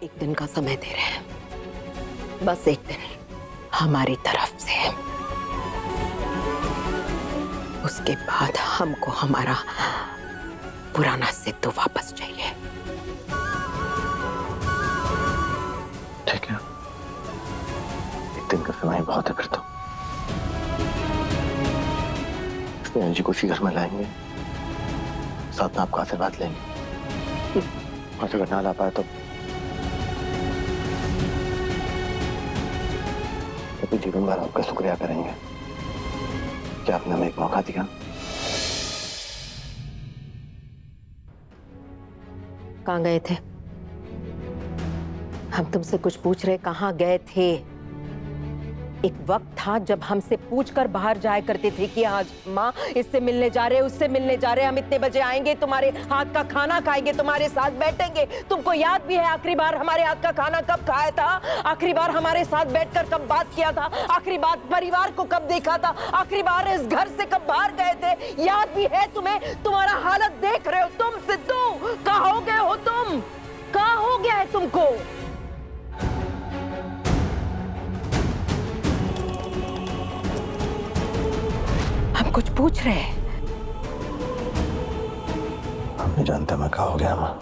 एक दिन का समय दे रहे हैं, बस एक दिन हमारी तरफ से। उसके बाद हमको हमारा पुराना सिद्धू वापस चाहिए। ठीक है, एक दिन का समय बहुत है फिर तो। स्नेहा जी को इसी घर में लाएंगे, साथ में आपका आशीर्वाद लेंगे, और अगर ना ला पाए तो अपने जीवन भर आपका शुक्रिया करेंगे कि आपने हमें एक मौका दिया। कहाँ गए थे? हम तुमसे कुछ पूछ रहे, कहाँ गए थे? एक वक्त था जब हमसे पूछकर बाहर जाया करते थे कि आज माँ इससे मिलने जा रहे, उससे मिलने जा रहे, हम इतने बजे आएंगे, तुम्हारे हाथ का खाना खाएंगे, तुम्हारे साथ बैठेंगे। तुमको याद भी है आखिरी बार हमारे हाथ का खाना कब खाया था? आखिरी बार हमारे साथ बैठकर कब बात किया था? आखिरी बार परिवार को कब देखा था? आखिरी बार इस घर से कब बाहर गए थे? याद भी है तुम्हें? तुम्हारा हालत देख रहे हो तुम सिद्धू, कहाँ हो गए हो तुम? कहाँ हो गया है तुमको? हम कुछ पूछ रहे हैं। हम नहीं जानते मैं कहाँ हो गया माँ,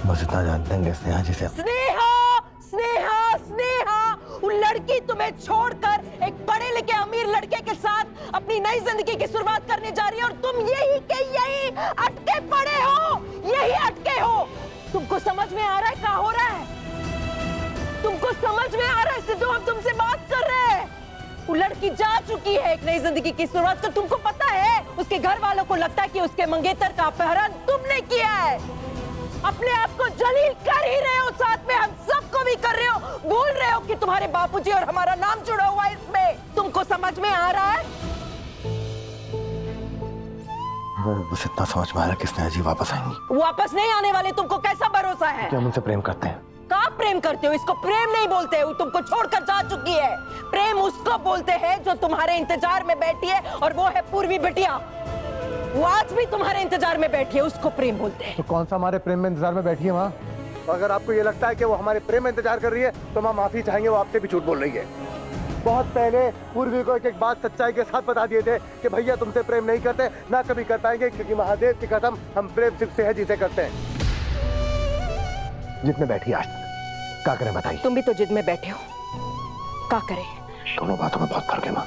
बस इतना जानते हैं स्नेहा जी से। स्नेहा, स्नेहा, स्नेहा, वो लड़की तुम्हें छोड़कर एक पढ़े लिखे अमीर लड़के के साथ अपनी नई जिंदगी की शुरुआत करने जा रही है, और तुम यही के यही अटके पड़े हो, यही अटके हो। तुमको समझ में आ रहा है क्या हो रहा है? तुमको समझ में आ रहा है सिद्धू, हम तुमसे बात कर रहे हैं। वो लड़की जा चुकी है एक नई जिंदगी की शुरुआत, तो तुमको पता है उसके घर वालों को लगता है कि उसके मंगेतर का अपहरण तुमने किया है। अपने आप को जलील कर ही रहे हो, साथ में हम सबको भी कर रहे हो, बोल रहे हो कि तुम्हारे बापूजी और हमारा नाम जुड़ा हुआ है इसमें। तुमको समझ में आ रहा है? बस इतना समझ में आ रहा है कि स्नेहा जी वापस आएंगी। वापस नहीं आने वाले, तुमको कैसा भरोसा है? क्या हम उनसे प्रेम करते हैं? कहाँ प्रेम करते हो? इसको प्रेम नहीं बोलते हो, तुमको छोड़कर जा चुकी है। प्रेम उसको बोलते हैं जो तुम्हारे इंतजार में बैठी है, और वो है पूर्वी बिटिया। वो आज भी तुम्हारे इंतजार में बैठी है, उसको प्रेम बोलते हैं। तो कौन सा हमारे प्रेम में इंतजार में बैठी है माँ? अगर आपको ये लगता है कि वो हमारे प्रेम में इंतजार कर रही है तो माँ माफी चाहेंगे, वो आपसे भी झूठ बोल रही है। बहुत पहले पूर्वी को एक एक बात सच्चाई के साथ बता दिए थे कि भैया तुमसे प्रेम नहीं करते, ना कभी कर पाएंगे, क्योंकि महादेव की कसम हम प्रेम सिर्फ सेहत जी से करते हैं। जितने बैठी आज तक क्या करें बताइए? तुम भी तो जिद में बैठे हो, क्या करें? दोनों बातों में बहुत फर्क है माँ,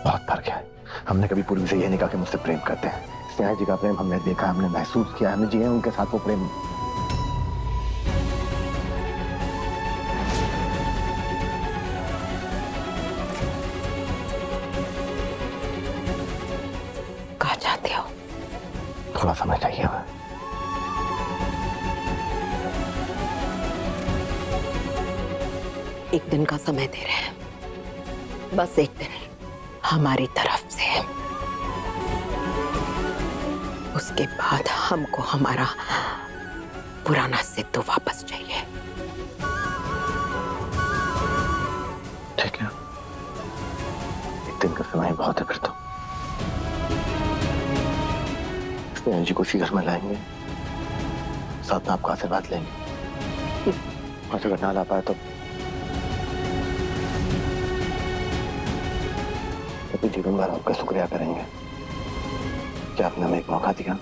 बहुत फर्क है। हमने कभी पूर्वी से ये नहीं कहा कि मुझसे प्रेम करते हैं। स्नेहा जी का प्रेम हमने देखा, हमने महसूस किया, हमने जिए उनके साथ वो प्रेम। कहाँ चाहते हो? थोड़ा समय चाहिए हमें। एक दिन का समय दे रहे हैं, बस एक दिन हमारी तरफ से। उसके बाद हमको हमारा पुराना सिद्धू वापस चाहिए। ठीक है, एक दिन का समय बहुत है फिर तो। स्नेहा जी को इसी घर में लाएंगे, साथ में आपका आशीर्वाद लेंगे, और अगर ना ला पाए तो अपने जीवन भर आपका शुक्रिया करेंगे कि आपने हमें एक मौका दिया।